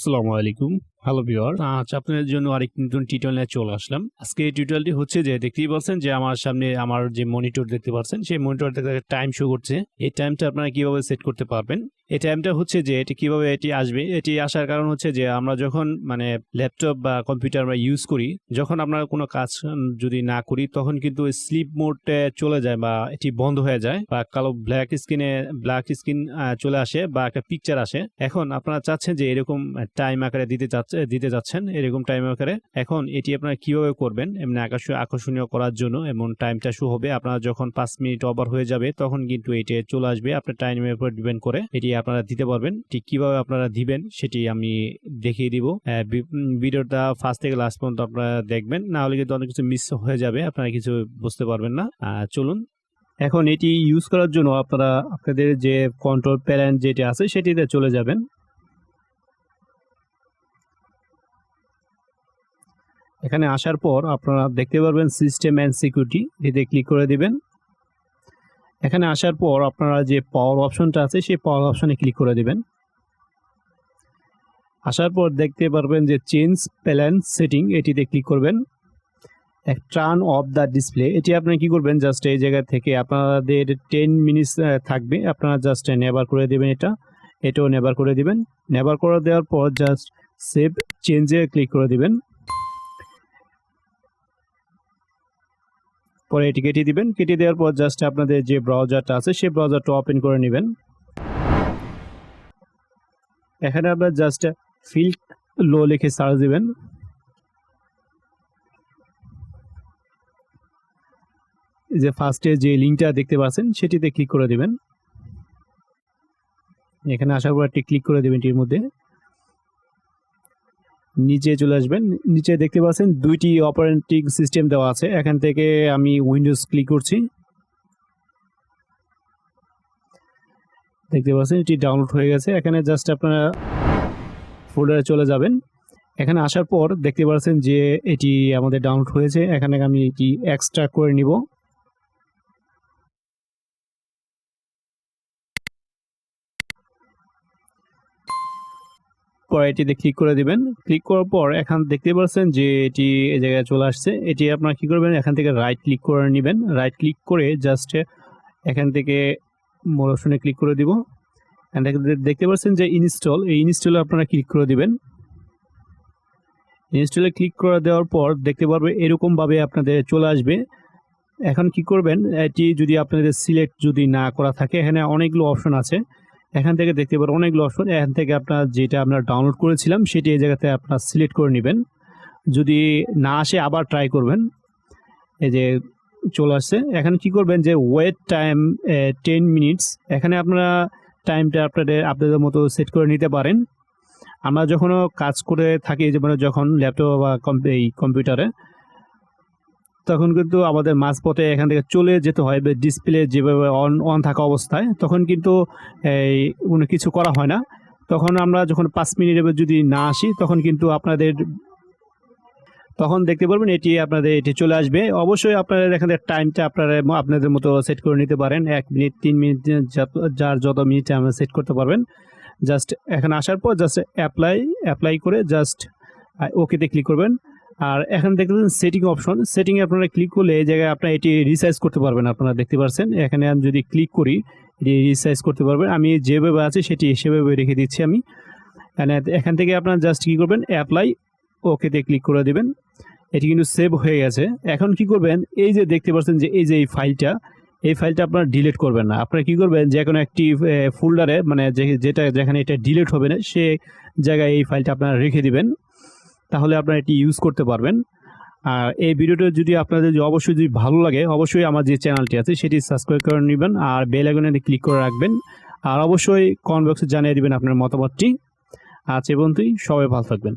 আসসালামু আলাইকুম। Hello viewer, আজ আপনাদের জন্য আরেকটি নতুন টিউটোরিয়াল নিয়ে চলে আসলাম। আজকে এই টিউটোরিয়ালটি হচ্ছে যে দেখতেই পাচ্ছেন যে আমার সামনে আমার যে মনিটর দেখতে পাচ্ছেন সেই মনিটর থেকে টাইম শো করছে। এই টাইমটা আপনারা কিভাবে সেট করতে পারবেন? এই টাইমটা হচ্ছে যে এটি কিভাবে আসবে, এটি আসার কারণ হচ্ছে যে আমরা যখন ল্যাপটপ বা কম্পিউটার আমরা ইউজ করি, যখন আমরা কোনো কাজ যদি না করি তখন কিন্তু স্লিপ মোডে চলে যায় বা এটি বন্ধ হয়ে যায় বা কালো ব্ল্যাক স্ক্রিন চলে আসে বা একটা পিকচার আসে। এখন আপনারা চাচ্ছেন যে এরকম টাইম আকারে দিতে যাচ্ছেন এরকম টাইম আকারে। এখন এটি আপনারা কিভাবে করবেন এমনি আকর্ষণীয় করার জন্য? এমন টাইমটা শো হবে আপনারা যখন 5 মিনিট ওভার হয়ে যাবে তখন কিন্তু এটি চলে আসবে আপনার টাইমের উপর ডিপেন্ড করে। এটি আপনারা দিতে পারবেন। ঠিক কিভাবে আপনারা দিবেন সেটি আমি দেখিয়ে দিব। ভিডিওটা ফার্স্ট থেকে লাস্ট পর্যন্ত আপনারা দেখবেন, না হলে কিন্তু অনেক কিছু মিস হয়ে যাবে, আপনারা কিছু বুঝতে পারবেন না। চলুন, এখন এটি ইউজ করার জন্য আপনারা আপনাদের যে কন্ট্রোল প্যানেল যেটি আছে সেটিতে চলে যাবেন। এখানে আসার পর আপনারা দেখতে পারবেন সিস্টেম অ্যান্ড সিকিউরিটি, এতে ক্লিক করে দিবেন। এখানে আসার পর আপনারা যে পাওয়ার অপশনটা আছে সেই পাওয়ার অপশনে ক্লিক করে দিবেন। আসার পর দেখতে পারবেন যে চেঞ্জ প্যানেল সেটিং, এটিতে ক্লিক করবেন। টার্ন অফ দ্য ডিসপ্লে, এটি আপনি কি করবেন, জাস্ট এই জায়গা থেকে আপনাদের 10 মিনিটস থাকবে, আপনারা জাস্ট নেভার করে দেবেন। এটাও নেভার করে দিবেন। নেভার করে দেওয়ার পর জাস্ট সেভ চেঞ্জে ক্লিক করে দিবেন। পরে এটি কেটে দিবেন। কেটে দেওয়ার পর জাস্ট আপনাদের যে ব্রাউজারটা আছে সেই ব্রাউজারটা ওপেন করে নেবেন। এখানে আপনার জাস্ট ফিল্ড লো লিখে সার্চ দিবেন। যে ফার্স্টে যে লিঙ্কটা দেখতে পাচ্ছেন সেটিতে ক্লিক করে দিবেন। এখানে আসার পর একটি ক্লিক করে দেবেন। এটির মধ্যে নিচে চলে আসবেন। নিচে দেখতে পাচ্ছেন দুইটি অপারেটিং সিস্টেম দেওয়া আছে। এখান থেকে আমি উইন্ডোজ ক্লিক করছি। দেখতে পাচ্ছেন এটি ডাউনলোড হয়ে গেছে। এখানে জাস্ট আপনারা ফোল্ডারে চলে যাবেন। এখানে আসার পর দেখতে পাচ্ছেন যে এটি আমাদের ডাউনলোড হয়েছে। এখানে আমি এটি এক্সট্রাক্ট করে নিব। পরে এটিতে ক্লিক করে দিবেন। ক্লিক করার পর এখান দেখতে পাচ্ছেন যে এটি এই জায়গায় চলে আসছে। এটি আপনারা কি করবেন, এখান থেকে রাইট ক্লিক করে নেবেন। রাইট ক্লিক করে জাস্ট এখান থেকে মোর অপশনে ক্লিক করে দিব। দেখতে পাচ্ছেন যে ইনস্টল, এই ইনস্টলে আপনারা ক্লিক করে দিবেন। ইনস্টলে ক্লিক করে দেওয়ার পর দেখতে পারবেন এরকমভাবে আপনাদের চলে আসবে। এখন কি করবেন, এটি যদি আপনাদের সিলেক্ট যদি না করা থাকে, এখানে অনেকগুলো অপশন আছে। এখান থেকে দেখতে পারেন অনেকগুলো অপশন। এখান থেকে আপনার যেটা আমরা ডাউনলোড করেছিলাম সেটি এই জায়গাতে আপনার সিলেক্ট করে নেবেন। যদি না আসে আবার ট্রাই করবেন। এই যে চলে আসছে। এখন কি করবেন যে ওয়েট টাইম 10 মিনিটস, এখানে আপনারা টাইমটা আপনাদের মতো সেট করে নিতে পারেন। আমরা যখনও কাজ করে থাকি, যেমন যখন ল্যাপটপ বা কম্পিউটারে, তখন কিন্তু আমাদের মাঝপথে এখান থেকে চলে যেতে হয়। ডিসপ্লে যেভাবে অন থাকা অবস্থায় তখন কিন্তু কোনো কিছু করা হয় না। তখন আমরা যখন 5 মিনিটের যদি না আসি তখন কিন্তু তখন দেখতে পারবেন এটি চলে আসবে। অবশ্যই আপনারা এখানে টাইমটা আপনাদের মতো সেট করে নিতে পারেন। 1 মিনিট, 3 মিনিট, যার যত মিনিট আমরা সেট করতে পারবেন। জাস্ট এখানে আসার পর জাস্ট অ্যাপ্লাই করে জাস্ট ওকেতে ক্লিক করবেন। আর এখন দেখতে পাচ্ছেন সেটিং অপশন, সেটিংয়ে আপনারা ক্লিক করলে এই জায়গায় আপনারা এটি রিসাইজ করতে পারবেন। আপনারা দেখতে পাচ্ছেন এখানে আমি যদি ক্লিক করি এটি রিসাইজ করতে পারবেন। আমি যেভাবে আছে সেটি সেভাবে রেখে দিচ্ছি আমি। এখান থেকে আপনারা জাস্ট কী করবেন, অ্যাপ্লাই ওকেতে ক্লিক করে দেবেন। এটি কিন্তু সেভ হয়ে গেছে। এখন কি করবেন, এই যে দেখতে পাচ্ছেন যে এই ফাইলটা আপনারা ডিলিট করবেন না। আপনারা কি করবেন, যে কোনো একটি ফোল্ডারে যেখানে এটা ডিলিট হবে না সে জায়গায় এই ফাইলটা আপনারা রেখে দিবেন। তাহলে আপনারা এটি ইউজ করতে পারবেন। আর এই ভিডিওটা যদি আপনাদের অবশ্যই যদি ভালো লাগে, অবশ্যই আমার যে চ্যানেলটি আছে সেটি সাবস্ক্রাইব করে নেবেন আর বেল আইকনে ক্লিক করে রাখবেন। আর অবশ্যই কমেন্ট বক্সে জানিয়ে দিবেন আপনার মতামতটি। আজ এ পর্যন্তই, সবাই ভালো থাকবেন।